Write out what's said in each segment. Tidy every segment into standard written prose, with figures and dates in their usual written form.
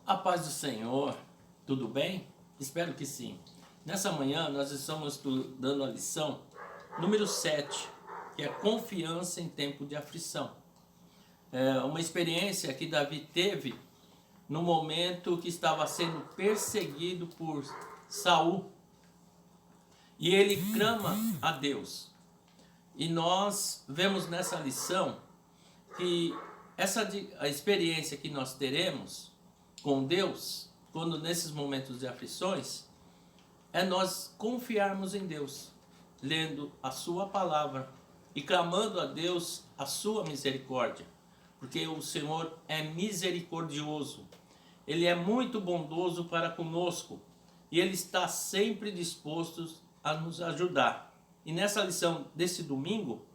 A paz do Senhor, tudo bem? Espero que sim. Nessa manhã nós estamos estudando a lição número 7, que é confiança em tempo de aflição. É uma experiência que Davi teve no momento que estava sendo perseguido por Saul. E ele clama a Deus. E nós vemos nessa lição que a experiência que nós teremos com Deus, quando nesses momentos de aflições, é nós confiarmos em Deus, lendo a sua palavra e clamando a Deus a sua misericórdia, porque o Senhor é misericordioso, Ele é muito bondoso para conosco e Ele está sempre disposto a nos ajudar. E nessa lição desse domingo,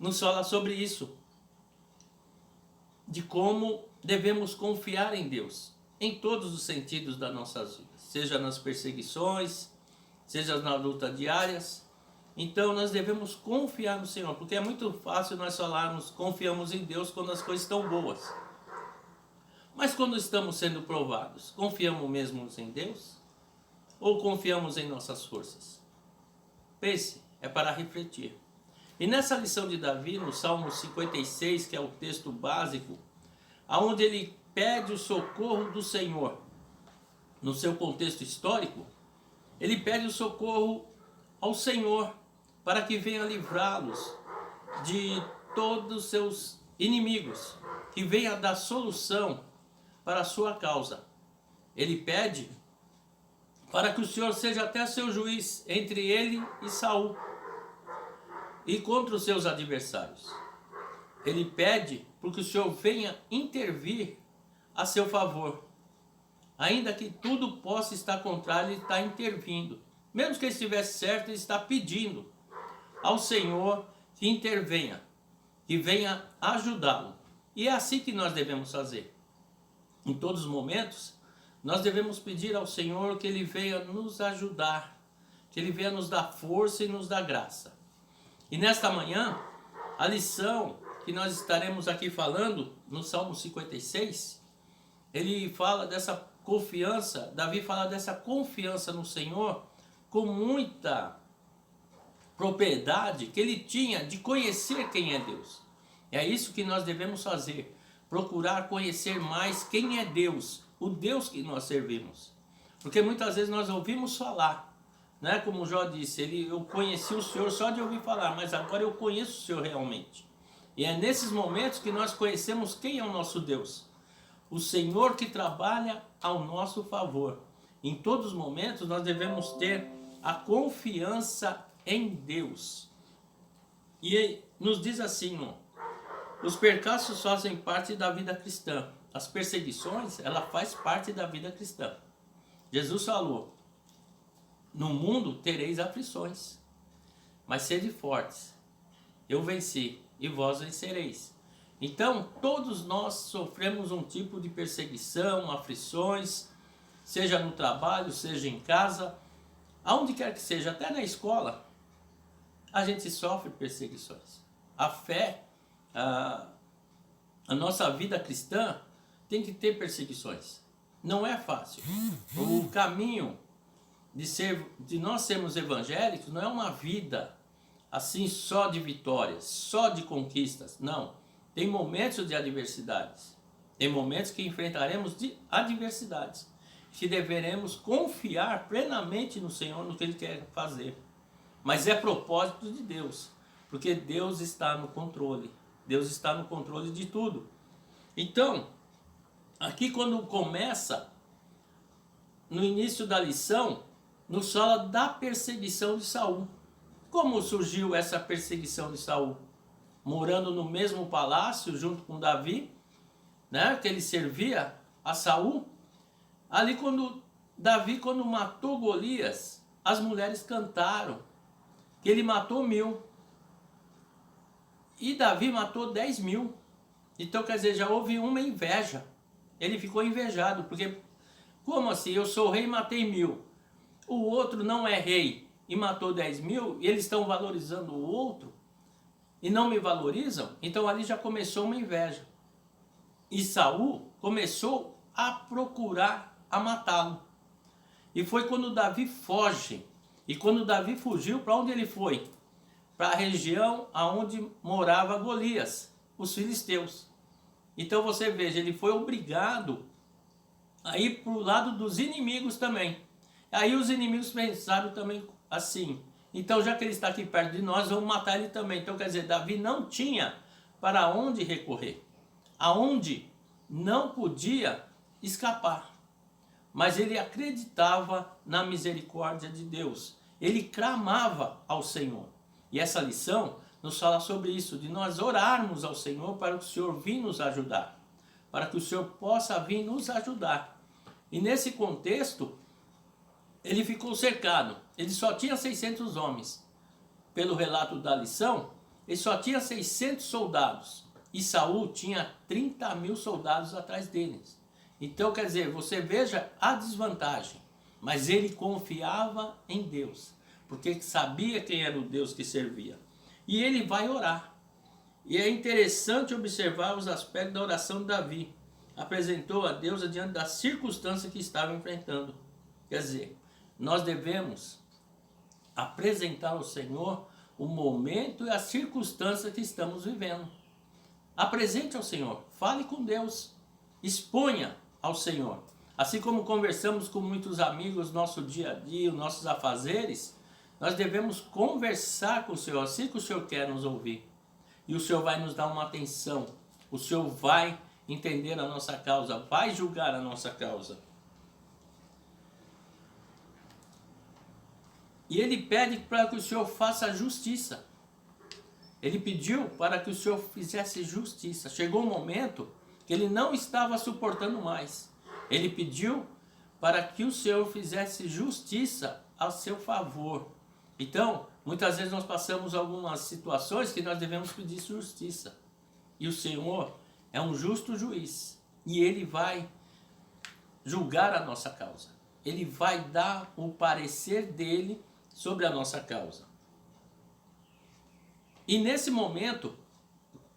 nos fala sobre isso, de como devemos confiar em Deus, em todos os sentidos das nossas vidas, seja nas perseguições, seja nas lutas diárias. Então nós devemos confiar no Senhor, porque é muito fácil nós falarmos confiamos em Deus quando as coisas estão boas. Mas quando estamos sendo provados, confiamos mesmo em Deus? Ou confiamos em nossas forças? Pense, é para refletir. E nessa lição de Davi, no Salmo 56, que é o texto básico, onde ele pede o socorro do Senhor, no seu contexto histórico, ele pede o socorro ao Senhor, para que venha livrá-los de todos os seus inimigos, que venha dar solução para a sua causa. Ele pede para que o Senhor seja até seu juiz entre ele e Saul, e contra os seus adversários. Ele pede porque o Senhor venha intervir a seu favor. Ainda que tudo possa estar contrário, Ele está intervindo. Mesmo que ele estivesse certo, Ele está pedindo ao Senhor que intervenha, que venha ajudá-lo. E é assim que nós devemos fazer. Em todos os momentos, nós devemos pedir ao Senhor que Ele venha nos ajudar, que Ele venha nos dar força e nos dar graça. E nesta manhã, a lição que nós estaremos aqui falando, no Salmo 56, ele fala dessa confiança, Davi fala dessa confiança no Senhor, com muita propriedade que ele tinha de conhecer quem é Deus. É isso que nós devemos fazer, procurar conhecer mais quem é Deus, o Deus que nós servimos. Porque muitas vezes nós ouvimos falar, né? Como Jó disse, eu conheci o Senhor só de ouvir falar, mas agora eu conheço o Senhor realmente. E é nesses momentos que nós conhecemos quem é o nosso Deus. O Senhor que trabalha ao nosso favor. Em todos os momentos nós devemos ter a confiança em Deus. E nos diz assim, os percalços fazem parte da vida cristã. As perseguições, ela faz parte da vida cristã. Jesus falou, no mundo tereis aflições, mas sede fortes. Eu venci e vós vencereis. Então, todos nós sofremos um tipo de perseguição, aflições, seja no trabalho, seja em casa, aonde quer que seja, até na escola, a gente sofre perseguições. A fé, a nossa vida cristã tem que ter perseguições. Não é fácil. O caminho de nós sermos evangélicos não é uma vida assim só de vitórias, só de conquistas. Não. Tem momentos de adversidades. Tem momentos que enfrentaremos de adversidades. Que deveremos confiar plenamente no Senhor, no que Ele quer fazer. Mas é propósito de Deus. Porque Deus está no controle. Deus está no controle de tudo. Então, aqui quando começa, no início da lição, nos fala da perseguição de Saul. Como surgiu essa perseguição de Saul? Morando no mesmo palácio junto com Davi, né, que ele servia a Saul. Ali quando Davi, quando matou Golias, as mulheres cantaram que ele matou 1000. E Davi matou 10.000. Então quer dizer, já houve uma inveja. Ele ficou invejado, porque como assim? Eu sou rei e matei 1000. O outro não é rei e matou 10.000, e eles estão valorizando o outro e não me valorizam? Então ali já começou uma inveja. E Saul começou a procurar a matá-lo. E foi quando Davi foge. E quando Davi fugiu, para onde ele foi? Para a região onde morava Golias, os filisteus. Então você veja, ele foi obrigado a ir para o lado dos inimigos também. Aí os inimigos pensaram também assim: então já que ele está aqui perto de nós, vamos matar ele também. Então quer dizer, Davi não tinha para onde recorrer, aonde não podia escapar. Mas ele acreditava na misericórdia de Deus. Ele clamava ao Senhor. E essa lição nos fala sobre isso, de nós orarmos ao Senhor para que o Senhor venha nos ajudar. Para que o Senhor possa vir nos ajudar. E nesse contexto, ele ficou cercado. Ele só tinha 600 homens. Pelo relato da lição, ele só tinha 600 soldados. E Saul tinha 30.000 soldados atrás deles. Então, quer dizer, você veja a desvantagem. Mas ele confiava em Deus. Porque sabia quem era o Deus que servia. E ele vai orar. E é interessante observar os aspectos da oração de Davi. Apresentou a Deus diante da circunstância que estava enfrentando. Quer dizer, nós devemos apresentar ao Senhor o momento e a circunstância que estamos vivendo. Apresente ao Senhor, fale com Deus, exponha ao Senhor. Assim como conversamos com muitos amigos no nosso dia a dia, os nossos afazeres, nós devemos conversar com o Senhor, assim que o Senhor quer nos ouvir. E o Senhor vai nos dar uma atenção, o Senhor vai entender a nossa causa, vai julgar a nossa causa. E ele pede para que o Senhor faça justiça. Ele pediu para que o Senhor fizesse justiça. Chegou um momento que ele não estava suportando mais. Ele pediu para que o Senhor fizesse justiça a seu favor. Então, muitas vezes nós passamos algumas situações que nós devemos pedir justiça. E o Senhor é um justo juiz. E Ele vai julgar a nossa causa. Ele vai dar o parecer dele sobre a nossa causa. E nesse momento,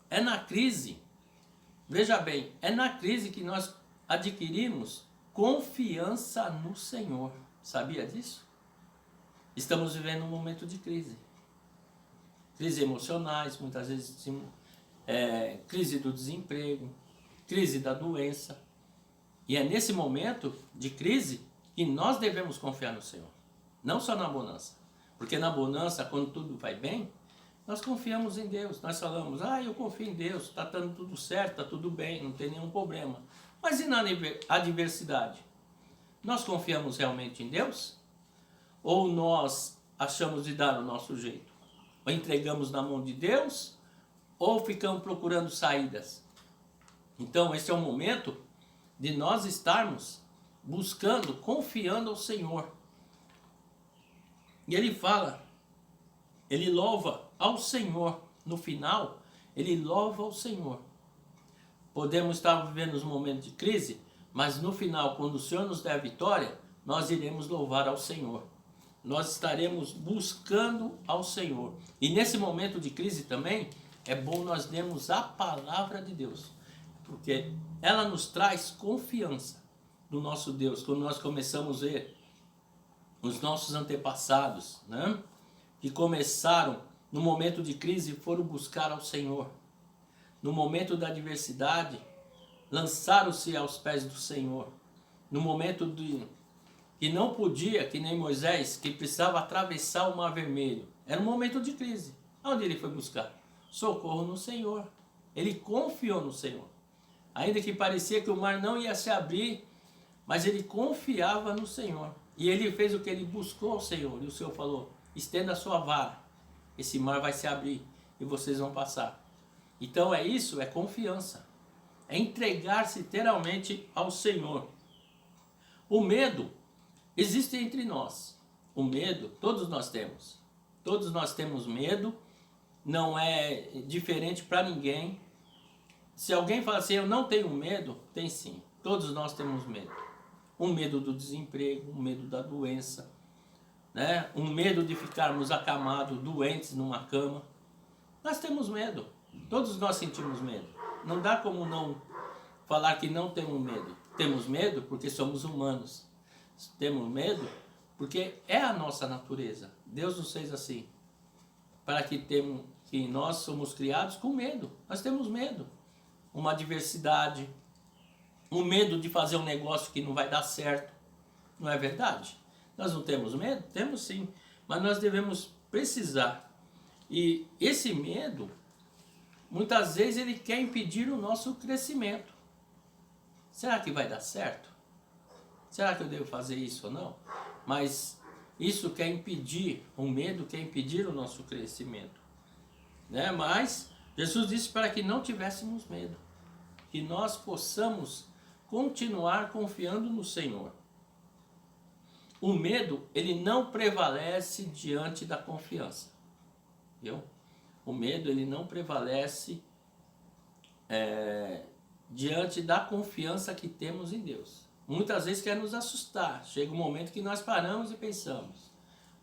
é na crise, veja bem, é na crise que nós adquirimos confiança no Senhor. Sabia disso? Estamos vivendo um momento de crise. Crise emocionais, muitas vezes crise do desemprego, crise da doença. E é nesse momento de crise que nós devemos confiar no Senhor. Não só na bonança. Porque na bonança, quando tudo vai bem, nós confiamos em Deus. Nós falamos, eu confio em Deus, está dando tudo certo, está tudo bem, não tem nenhum problema. Mas e na adversidade? Nós confiamos realmente em Deus? Ou nós achamos de dar o nosso jeito? Ou entregamos na mão de Deus? Ou ficamos procurando saídas? Então esse é o momento de nós estarmos buscando, confiando ao Senhor. E ele fala, ele louva ao Senhor. No final, ele louva ao Senhor. Podemos estar vivendo os momentos de crise, mas no final, quando o Senhor nos der a vitória, nós iremos louvar ao Senhor. Nós estaremos buscando ao Senhor. E nesse momento de crise também, é bom nós termos a palavra de Deus. Porque ela nos traz confiança do nosso Deus. Quando nós começamos a ver os nossos antepassados, né, que começaram no momento de crise e foram buscar ao Senhor. No momento da adversidade, lançaram-se aos pés do Senhor. No momento que não podia, que nem Moisés, que precisava atravessar o Mar Vermelho. Era um momento de crise. Onde ele foi buscar? Socorro no Senhor. Ele confiou no Senhor. Ainda que parecia que o mar não ia se abrir, mas ele confiava no Senhor. E ele fez o que? Ele buscou ao Senhor. E o Senhor falou, estenda a sua vara. Esse mar vai se abrir e vocês vão passar. Então é isso, é confiança. É entregar-se literalmente ao Senhor. O medo existe entre nós. O medo, todos nós temos. Todos nós temos medo. Não é diferente para ninguém. Se alguém fala assim, eu não tenho medo, tem sim. Todos nós temos medo. Um medo do desemprego, um medo da doença, né? Um medo de ficarmos acamados, doentes numa cama. Nós temos medo. Todos nós sentimos medo. Não dá como não falar que não temos medo. Temos medo porque somos humanos. Temos medo porque é a nossa natureza. Deus nos fez assim. Para que nós somos criados com medo. Nós temos medo. Uma adversidade. Um medo de fazer um negócio que não vai dar certo. Não é verdade? Nós não temos medo? Temos sim. Mas nós devemos precisar. E esse medo, muitas vezes ele quer impedir o nosso crescimento. Será que vai dar certo? Será que eu devo fazer isso ou não? Mas isso quer impedir, o medo quer impedir o nosso crescimento. Né? Mas Jesus disse para que não tivéssemos medo. Que nós possamos continuar confiando no Senhor. O medo, ele não prevalece diante da confiança. Viu? O medo, ele não prevalece diante da confiança que temos em Deus. Muitas vezes quer nos assustar. Chega um momento que nós paramos e pensamos.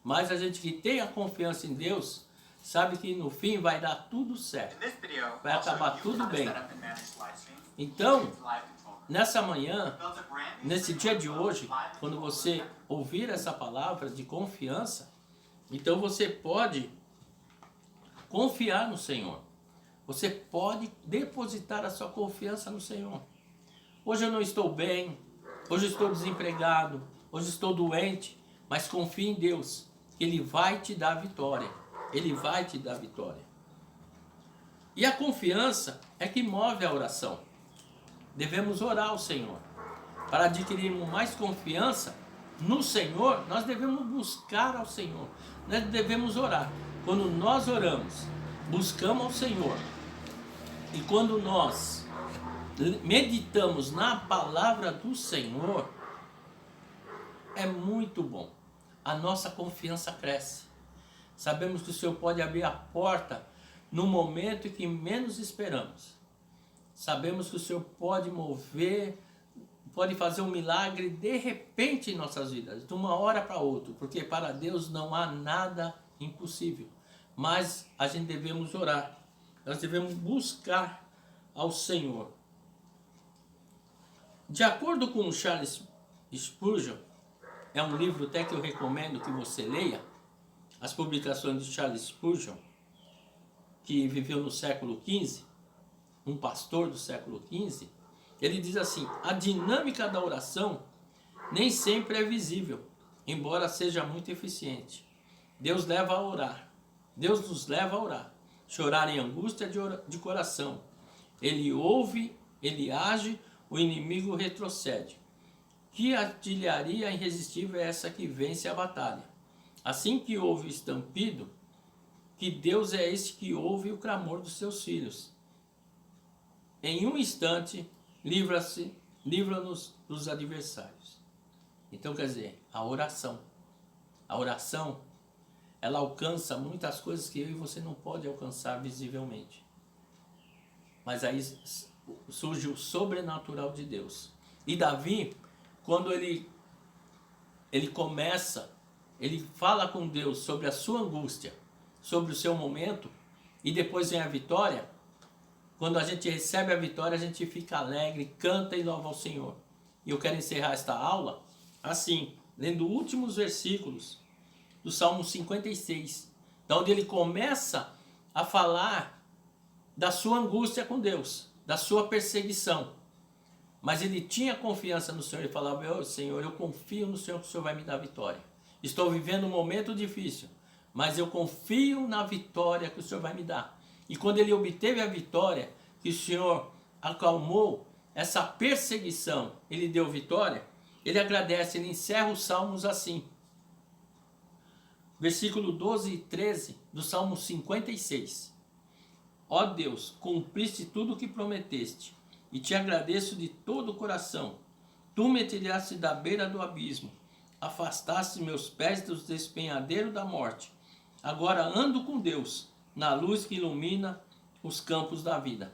Mas a gente que tem a confiança em Deus, sabe que no fim vai dar tudo certo. Vai acabar tudo bem. Então, nessa manhã, nesse dia de hoje, quando você ouvir essa palavra de confiança, então você pode confiar no Senhor. Você pode depositar a sua confiança no Senhor. Hoje eu não estou bem, hoje eu estou desempregado, hoje eu estou doente, mas confie em Deus, Ele vai te dar vitória. Ele vai te dar vitória. E a confiança é que move a oração. Devemos orar ao Senhor. Para adquirirmos mais confiança no Senhor, nós devemos buscar ao Senhor. Nós devemos orar. Quando nós oramos, buscamos ao Senhor. E quando nós meditamos na palavra do Senhor, é muito bom. A nossa confiança cresce. Sabemos que o Senhor pode abrir a porta no momento em que menos esperamos. Sabemos que o Senhor pode mover, pode fazer um milagre de repente em nossas vidas, de uma hora para outra, porque para Deus não há nada impossível. Mas a gente devemos orar, nós devemos buscar ao Senhor. De acordo com Charles Spurgeon, é um livro até que eu recomendo que você leia, as publicações de Charles Spurgeon, que viveu no século XV, um pastor do século XV, ele diz assim: a dinâmica da oração nem sempre é visível, embora seja muito eficiente. Deus leva a orar. Deus nos leva a orar. Chorar em angústia de coração. Ele ouve, ele age, o inimigo retrocede. Que artilharia irresistível é essa que vence a batalha? Assim que houve o estampido, que Deus é esse que ouve o clamor dos seus filhos. Em um instante, livra-nos dos adversários. Então, quer dizer, a oração, ela alcança muitas coisas que eu e você não pode alcançar visivelmente. Mas aí surge o sobrenatural de Deus. E Davi, quando ele começa, ele fala com Deus sobre a sua angústia, sobre o seu momento, e depois vem a vitória. Quando a gente recebe a vitória, a gente fica alegre, canta e louva ao Senhor. E eu quero encerrar esta aula assim, lendo os últimos versículos do Salmo 56, da onde ele começa a falar da sua angústia com Deus, da sua perseguição. Mas ele tinha confiança no Senhor e falava: Senhor, eu confio no Senhor que o Senhor vai me dar vitória. Estou vivendo um momento difícil, mas eu confio na vitória que o Senhor vai me dar. E quando ele obteve a vitória, que o Senhor acalmou essa perseguição, ele deu vitória, ele agradece, ele encerra os salmos assim. Versículo 12 e 13 do Salmo 56. Ó Deus, cumpriste tudo o que prometeste, e te agradeço de todo o coração. Tu me tiraste da beira do abismo, afastaste meus pés do despenhadeiro da morte. Agora ando com Deus, na luz que ilumina os campos da vida.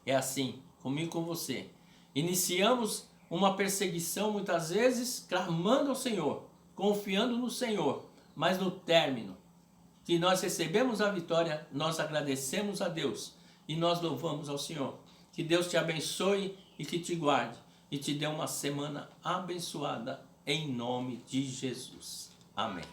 É assim, comigo e com você. Iniciamos uma perseguição muitas vezes clamando ao Senhor, confiando no Senhor, mas no término que nós recebemos a vitória, nós agradecemos a Deus e nós louvamos ao Senhor. Que Deus te abençoe e que te guarde e te dê uma semana abençoada em nome de Jesus. Amém.